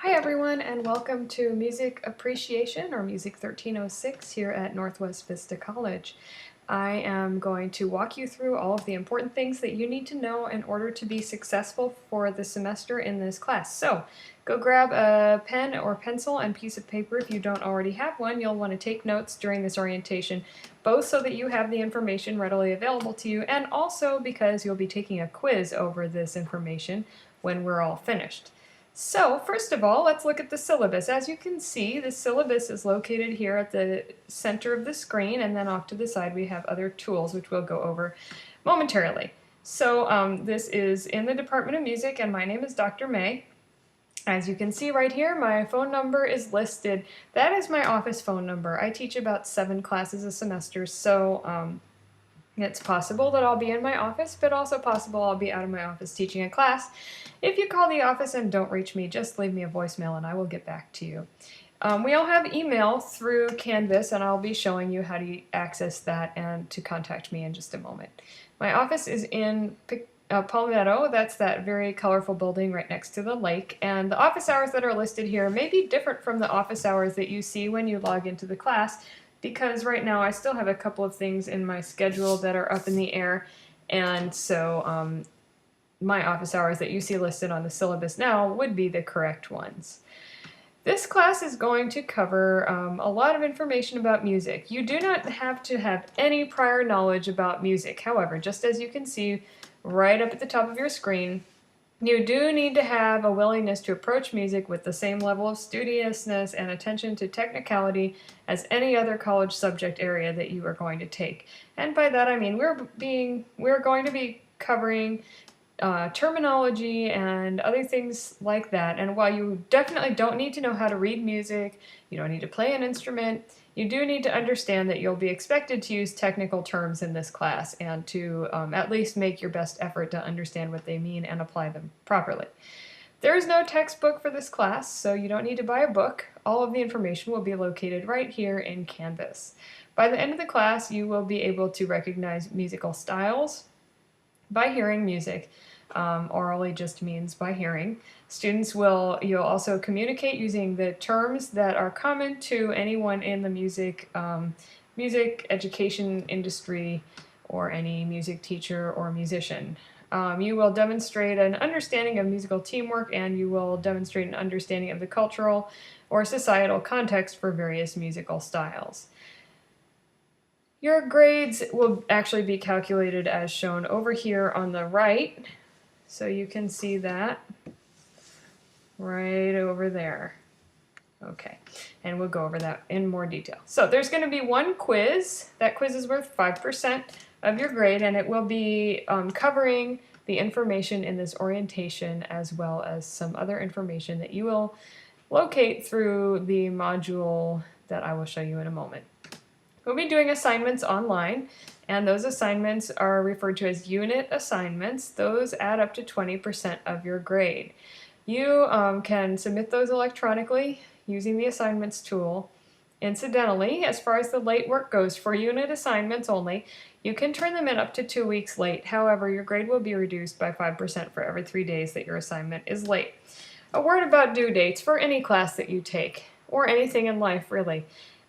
Hi everyone, and welcome to Music Appreciation, or Music 1306, here at Northwest Vista College. I am going to walk you through all of the important things that you need to know in order to be successful for the semester in this class. So, go grab a pen or pencil and piece of paper if you don't already have one. You'll want to take notes during this orientation, both so that you have the information readily available to you, and also because you'll be taking a quiz over this information when we're all finished. So, first of all, let's look at the syllabus. As you can see, the syllabus is located here at the center of the screen, and then off to the side we have other tools which we'll go over momentarily. So, this is in the Department of Music, and my name is Dr. May. As you can see right here, my phone number is listed. That is my office phone number. I teach about 7 classes a semester, so it's possible that I'll be in my office, but also possible I'll be out of my office teaching a class. If you call the office and don't reach me, just leave me a voicemail and I will get back to you. We all have email through Canvas, and I'll be showing you how to access that and to contact me in just a moment. My office is in Palmetto. That's that very colorful building right next to the lake, and the office hours that are listed here may be different from the office hours that you see when you log into the class, because right now I still have a couple of things in my schedule that are up in the air, and so my office hours that you see listed on the syllabus now would be the correct ones. This class is going to cover a lot of information about music. You do not have to have any prior knowledge about music. However, just as you can see right up at the top of your screen, you do need to have a willingness to approach music with the same level of studiousness and attention to technicality as any other college subject area that you are going to take. And by that I mean we're going to be covering terminology and other things like that. And while you definitely don't need to know how to read music, you don't need to play an instrument, you do need to understand that you'll be expected to use technical terms in this class and to at least make your best effort to understand what they mean and apply them properly. There is no textbook for this class, so you don't need to buy a book. All of the information will be located right here in Canvas. By the end of the class, you will be able to recognize musical styles by hearing music. Orally just means by hearing. You'll also communicate using the terms that are common to anyone in the music education industry or any music teacher or musician. You will demonstrate an understanding of musical teamwork, and you will demonstrate an understanding of the cultural or societal context for various musical styles. Your grades will actually be calculated as shown over here on the right. So you can see that right over there. Okay, and we'll go over that in more detail. So there's going to be one quiz. That quiz is worth 5% of your grade, and it will be covering the information in this orientation as well as some other information that you will locate through the module that I will show you in a moment. We'll be doing assignments online, and those assignments are referred to as unit assignments. Those add up to 20% of your grade. You can submit those electronically using the assignments tool. Incidentally, as far as the late work goes, for unit assignments only, you can turn them in up to 2 weeks late. However, your grade will be reduced by 5% for every 3 days that your assignment is late. A word about due dates for any class that you take, or anything in life really.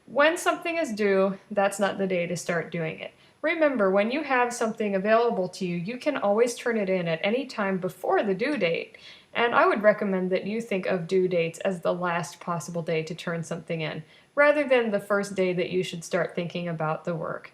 When something is due, that's not the day to start doing it. Remember, when you have something available to you, you can always turn it in at any time before the due date. And I would recommend that you think of due dates as the last possible day to turn something in, rather than the first day that you should start thinking about the work.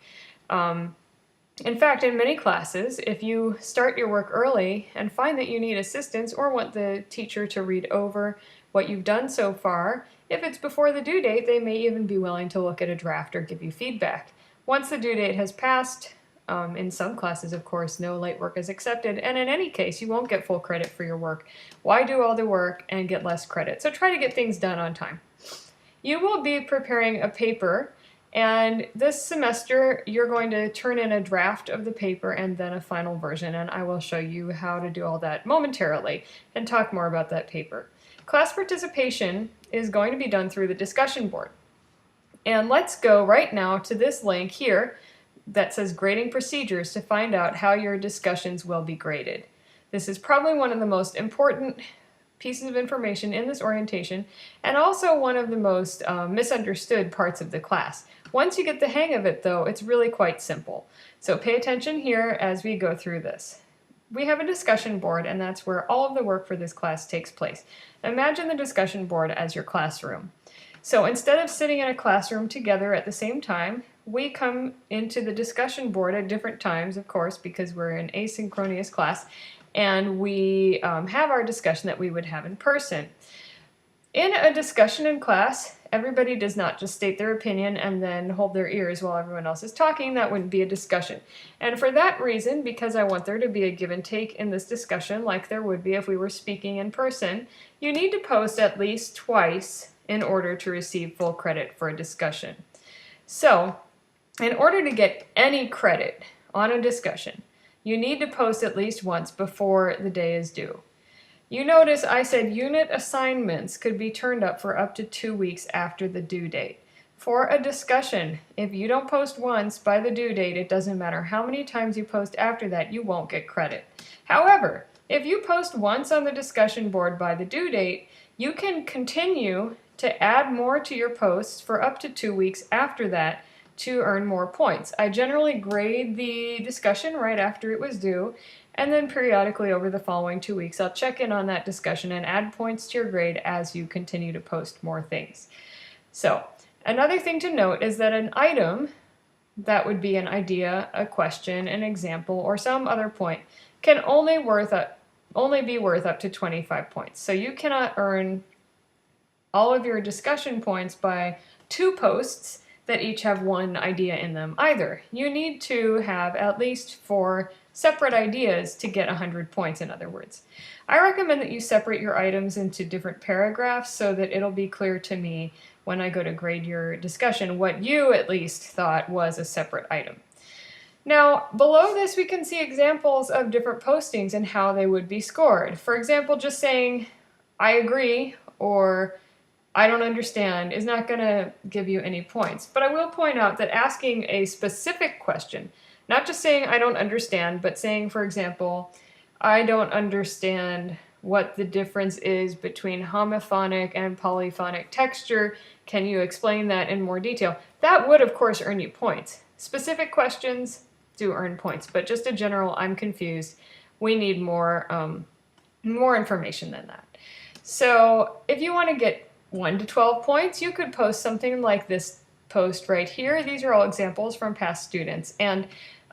In fact, in many classes, if you start your work early and find that you need assistance or want the teacher to read over what you've done so far, if it's before the due date, they may even be willing to look at a draft or give you feedback. Once the due date has passed, in some classes, of course, no late work is accepted, and in any case, you won't get full credit for your work. Why do all the work and get less credit? So try to get things done on time. You will be preparing a paper, and this semester, you're going to turn in a draft of the paper and then a final version, and I will show you how to do all that momentarily and talk more about that paper. Class participation is going to be done through the discussion board. And let's go right now to this link here that says Grading Procedures to find out how your discussions will be graded. This is probably one of the most important pieces of information in this orientation, and also one of the most misunderstood parts of the class. Once you get the hang of it, though, it's really quite simple. So pay attention here as we go through this. We have a discussion board, and that's where all of the work for this class takes place. Imagine the discussion board as your classroom. So instead of sitting in a classroom together at the same time, we come into the discussion board at different times, of course, because we're in asynchronous class, and we have our discussion that we would have in person. In a discussion in class, everybody does not just state their opinion and then hold their ears while everyone else is talking. That wouldn't be a discussion. And for that reason, because I want there to be a give and take in this discussion like there would be if we were speaking in person, you need to post at least twice in order to receive full credit for a discussion. So, in order to get any credit on a discussion, you need to post at least once before the day is due. You notice I said unit assignments could be turned up for up to 2 weeks after the due date. For a discussion, if you don't post once by the due date, it doesn't matter how many times you post after that, you won't get credit. However, if you post once on the discussion board by the due date, you can continue to add more to your posts for up to 2 weeks after that to earn more points. I generally grade the discussion right after it was due, and then periodically over the following 2 weeks I'll check in on that discussion and add points to your grade as you continue to post more things. So, another thing to note is that an item, that would be an idea, a question, an example, or some other point, can only be worth up to 25 points. So you cannot earn all of your discussion points by 2 posts that each have one idea in them either. You need to have at least 4 separate ideas to get 100 points, in other words. I recommend that you separate your items into different paragraphs so that it'll be clear to me when I go to grade your discussion what you at least thought was a separate item. Now, below this we can see examples of different postings and how they would be scored. For example, just saying, I agree, or I don't understand is not going to give you any points. But I will point out that asking a specific question, not just saying I don't understand, but saying, for example, I don't understand what the difference is between homophonic and polyphonic texture. Can you explain that in more detail? That would, of course, earn you points. Specific questions do earn points, but just a general, I'm confused. We need more information than that. So if you want to get 1 to 12 points, you could post something like this post right here. These are all examples from past students, and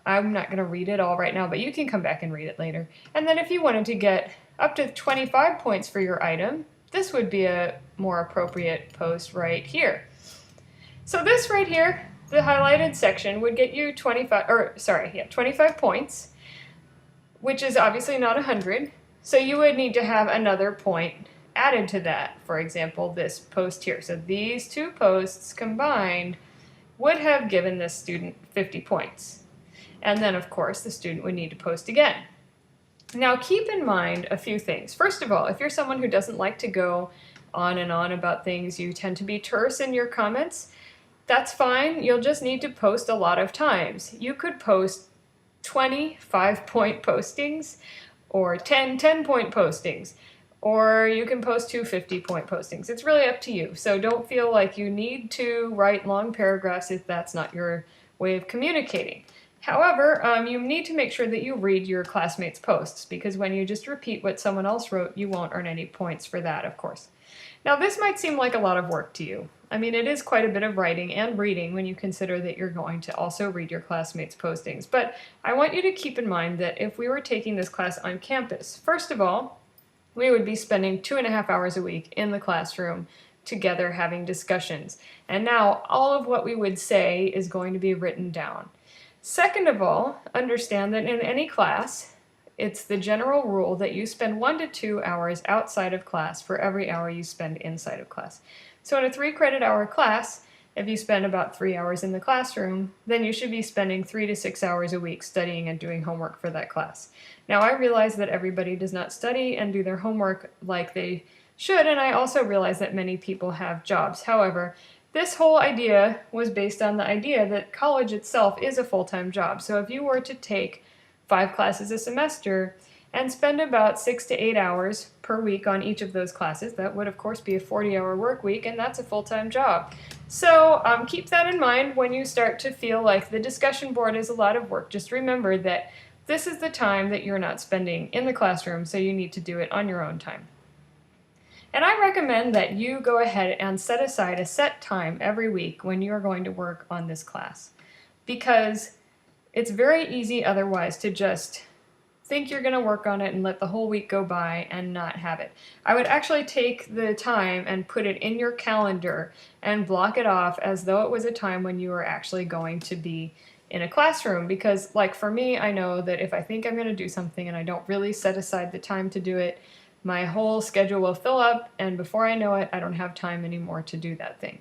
I'm not going to read it all right now, but you can come back and read it later. And then if you wanted to get up to 25 points for your item, this would be a more appropriate post right here. So this right here, the highlighted section, would get you 25 points, which is obviously not 100. So you would need to have another point added to that. For example, this post here. So these 2 posts combined would have given this student 50 points. And then, of course, the student would need to post again. Now, keep in mind a few things. First of all, if you're someone who doesn't like to go on and on about things, you tend to be terse in your comments, that's fine. You'll just need to post a lot of times. You could post 20 5-point postings or 10 10-point postings, or you can post 2 50-point postings. It's really up to you. So don't feel like you need to write long paragraphs if that's not your way of communicating. However, you need to make sure that you read your classmates' posts, because when you just repeat what someone else wrote, you won't earn any points for that, of course. Now, this might seem like a lot of work to you. I mean, it is quite a bit of writing and reading when you consider that you're going to also read your classmates' postings. But I want you to keep in mind that if we were taking this class on campus, first of all, we would be spending 2.5 hours a week in the classroom together having discussions. And now all of what we would say is going to be written down. Second of all, understand that in any class, it's the general rule that you spend 1 to 2 hours outside of class for every hour you spend inside of class. So in a 3-credit-hour class, if you spend about 3 hours in the classroom, then you should be spending 3 to 6 hours a week studying and doing homework for that class. Now, I realize that everybody does not study and do their homework like they should, and I also realize that many people have jobs. However, this whole idea was based on the idea that college itself is a full-time job. So if you were to take 5 classes a semester and spend about 6 to 8 hours per week on each of those classes. That would, of course, be a 40-hour work week, and that's a full-time job. So keep that in mind when you start to feel like the discussion board is a lot of work. Just remember that this is the time that you're not spending in the classroom, so you need to do it on your own time. And I recommend that you go ahead and set aside a set time every week when you're going to work on this class, because it's very easy otherwise to just think you're going to work on it and let the whole week go by and not have it. I would actually take the time and put it in your calendar and block it off as though it was a time when you were actually going to be in a classroom, because like for me, I know that if I think I'm going to do something and I don't really set aside the time to do it, my whole schedule will fill up, and before I know it, I don't have time anymore to do that thing.